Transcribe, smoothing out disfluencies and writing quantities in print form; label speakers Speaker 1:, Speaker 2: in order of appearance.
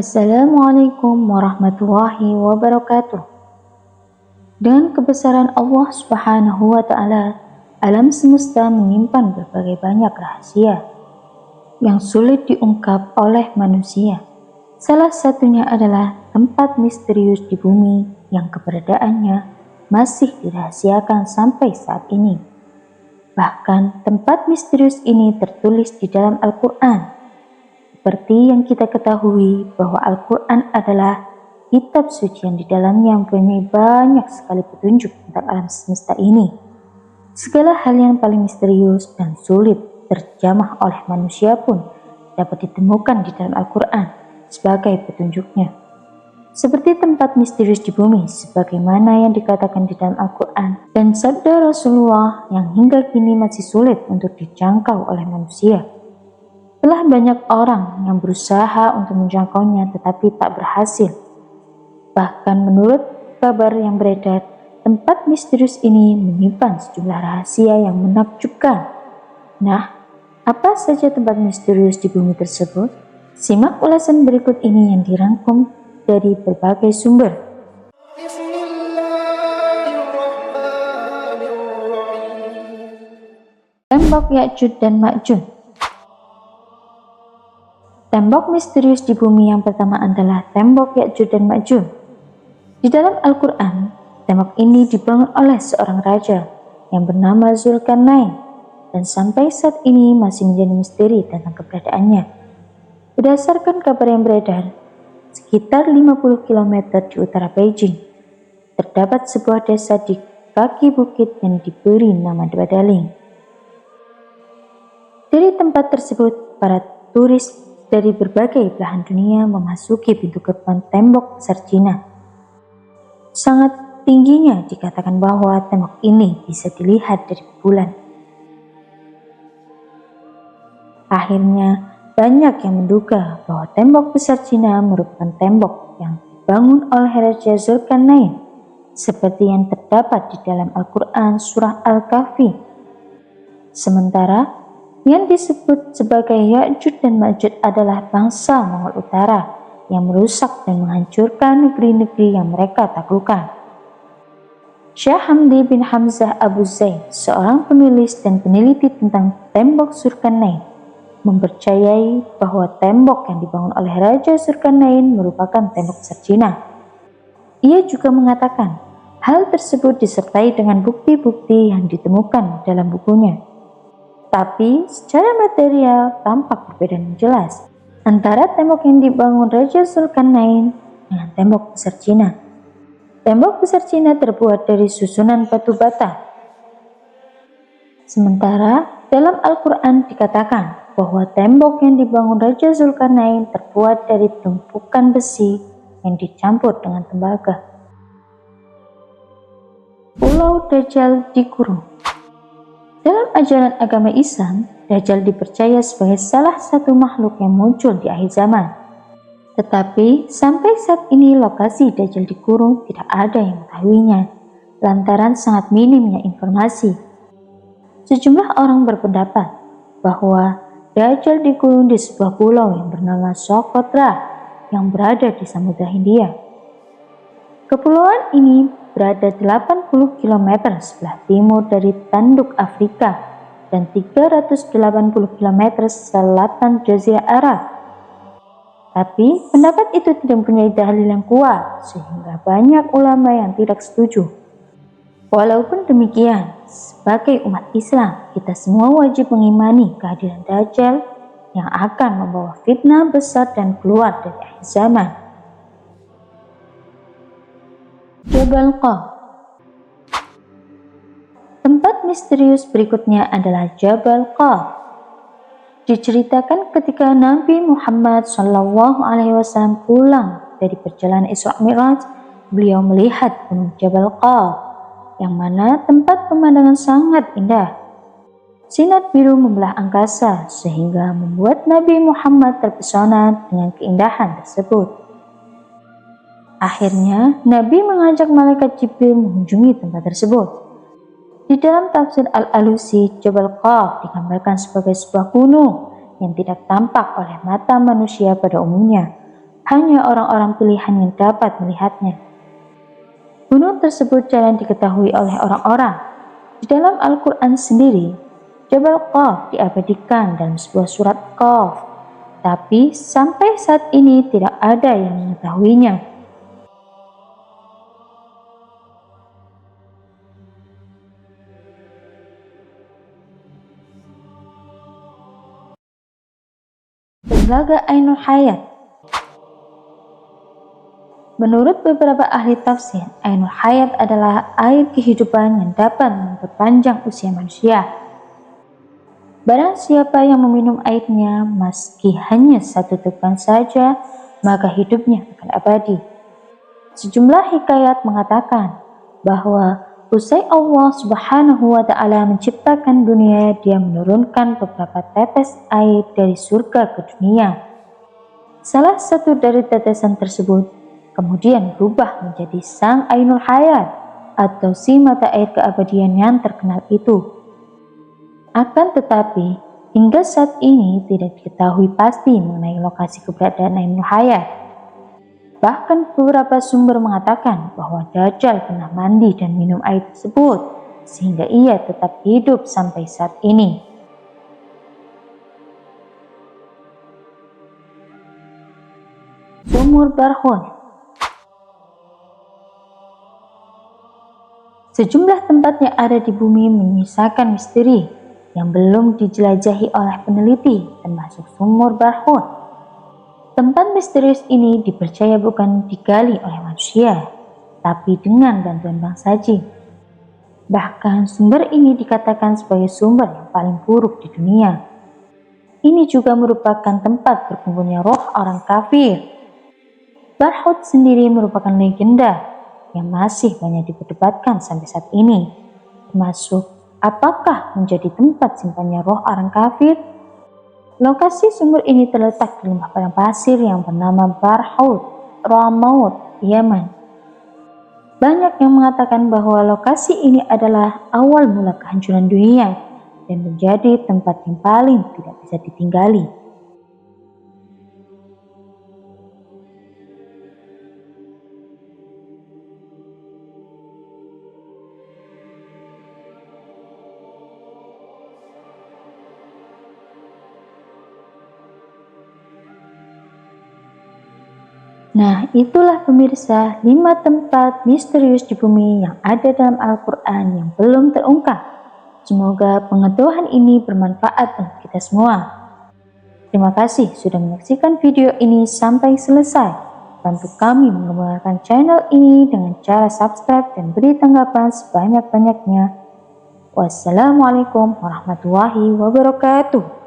Speaker 1: Assalamualaikum warahmatullahi wabarakatuh. Dengan kebesaran Allah Subhanahu wa Ta'ala, alam semesta menyimpan berbagai banyak rahasia yang sulit diungkap oleh manusia. Salah satunya adalah tempat misterius di bumi yang keberadaannya masih dirahasiakan sampai saat ini. Bahkan tempat misterius ini tertulis di dalam Al-Quran. Seperti yang kita ketahui bahwa Al-Quran adalah kitab suci yang di dalamnya mempunyai banyak sekali petunjuk tentang alam semesta ini. Segala hal yang paling misterius dan sulit terjamah oleh manusia pun dapat ditemukan di dalam Al-Quran sebagai petunjuknya. Seperti tempat misterius di bumi sebagaimana yang dikatakan di dalam Al-Quran dan sabda Rasulullah yang hingga kini masih sulit untuk dijangkau oleh manusia. Telah banyak orang yang berusaha untuk menjangkaunya tetapi tak berhasil. Bahkan menurut kabar yang beredar, tempat misterius ini menyimpan sejumlah rahasia yang menakjubkan. Nah, apa saja tempat misterius di bumi tersebut? Simak ulasan berikut ini yang dirangkum dari berbagai sumber. Tembok Ya'juj dan Ma'juj. Tembok misterius di bumi yang pertama adalah tembok Ya'juj dan Ma'juj. Di dalam Al-Quran, tembok ini dibangun oleh seorang raja yang bernama Zulkarnain dan sampai saat ini masih menjadi misteri tentang keberadaannya. Berdasarkan kabar yang beredar, sekitar 50 km di utara Beijing, terdapat sebuah desa di kaki bukit yang diberi nama Badaling. Dari tempat tersebut, para turis dari berbagai belahan dunia memasuki pintu gerbang tembok besar Cina. Sangat tingginya dikatakan bahwa tembok ini bisa dilihat dari bulan. Akhirnya, banyak yang menduga bahwa tembok besar Cina merupakan tembok yang dibangun oleh Raja Zulkarnain, seperti yang terdapat di dalam Al-Quran Surah Al-Kahfi. Sementara, yang disebut sebagai Ya'juj dan Ma'juj adalah bangsa Mongol Utara yang merusak dan menghancurkan negeri-negeri yang mereka taklukkan. Syekh Hamdi bin Hamzah Abu Zaid, seorang penulis dan peneliti tentang tembok Zulkarnain, mempercayai bahwa tembok yang dibangun oleh Raja Zulkarnain merupakan tembok besar Cina. Ia juga mengatakan hal tersebut disertai dengan bukti-bukti yang ditemukan dalam bukunya. Tapi secara material tampak perbedaan jelas antara tembok yang dibangun Raja Zulkarnain dengan tembok besar Cina. Tembok besar Cina terbuat dari susunan batu bata. Sementara dalam Al-Quran dikatakan bahwa tembok yang dibangun Raja Zulkarnain terbuat dari tumpukan besi yang dicampur dengan tembaga. Pulau Dajjal dikurung. Dalam ajaran agama Islam, Dajjal dipercaya sebagai salah satu makhluk yang muncul di akhir zaman. Tetapi sampai saat ini lokasi Dajjal dikurung tidak ada yang mengetahuinya, lantaran sangat minimnya informasi. Sejumlah orang berpendapat bahwa Dajjal dikurung di sebuah pulau yang bernama Socotra yang berada di Samudra Hindia. Kepulauan ini berada 80 km sebelah timur dari tanduk Afrika dan 380 km selatan Jazirah Arab. Tapi pendapat itu tidak mempunyai dalil yang kuat sehingga banyak ulama yang tidak setuju. Walaupun demikian, sebagai umat Islam, kita semua wajib mengimani kehadiran Dajjal yang akan membawa fitnah besar dan keluar dari akhir zaman. Jabal Qaf. Tempat misterius berikutnya adalah Jabal Qaf. Diceritakan ketika Nabi Muhammad SAW pulang dari perjalanan Isra Mi'raj, beliau melihat gunung Jabal Qaf, yang mana tempat pemandangan sangat indah. Sinar biru membelah angkasa sehingga membuat Nabi Muhammad terpesona dengan keindahan tersebut. Akhirnya, Nabi mengajak malaikat Jibril mengunjungi tempat tersebut. Di dalam tafsir Al-Alusi, Jabal Qaf digambarkan sebagai sebuah gunung yang tidak tampak oleh mata manusia pada umumnya. Hanya orang-orang pilihan yang dapat melihatnya. Gunung tersebut jarang diketahui oleh orang-orang. Di dalam Al-Quran sendiri, Jabal Qaf diabadikan dalam sebuah surat Qaf, tapi sampai saat ini tidak ada yang mengetahuinya. Telaga Ainul Hayat. Menurut beberapa ahli tafsir, Ainul Hayat adalah air kehidupan yang dapat memperpanjang usia manusia. Barang siapa yang meminum airnya meski hanya satu tegukan saja, maka hidupnya akan abadi. Sejumlah hikayat mengatakan bahwa usai Allah Subhanahu wa Ta'ala menciptakan dunia, Dia menurunkan beberapa tetes air dari surga ke dunia. Salah satu dari tetesan tersebut kemudian berubah menjadi Sang Ainul Hayat atau si mata air keabadian yang terkenal itu. Akan tetapi, hingga saat ini tidak diketahui pasti mengenai lokasi keberadaan Ainul Hayat. Bahkan beberapa sumber mengatakan bahwa Dajjal pernah mandi dan minum air tersebut, sehingga ia tetap hidup sampai saat ini. Sumur Barhun. Sejumlah tempat yang ada di bumi menyisakan misteri yang belum dijelajahi oleh peneliti, termasuk Sumur Barhun. Tempat misterius ini dipercaya bukan digali oleh manusia, tapi dengan bantuan bangsa jin. Bahkan sumber ini dikatakan sebagai sumber yang paling buruk di dunia. Ini juga merupakan tempat berkumpulnya roh orang kafir. Barhut sendiri merupakan legenda yang masih banyak diperdebatkan sampai saat ini, termasuk apakah menjadi tempat simpannya roh orang kafir. Lokasi sumur ini terletak di lembah padang pasir yang bernama Barhut, Ramaut, Yaman. Banyak yang mengatakan bahwa lokasi ini adalah awal mula kehancuran dunia dan menjadi tempat yang paling tidak bisa ditinggali. Nah, itulah pemirsa 5 tempat misterius di bumi yang ada dalam Al-Quran yang belum terungkap. Semoga pengetahuan ini bermanfaat untuk kita semua. Terima kasih sudah menyaksikan video ini sampai selesai. Bantu kami mengembangkan channel ini dengan cara subscribe dan beri tanggapan sebanyak-banyaknya. Wassalamualaikum warahmatullahi wabarakatuh.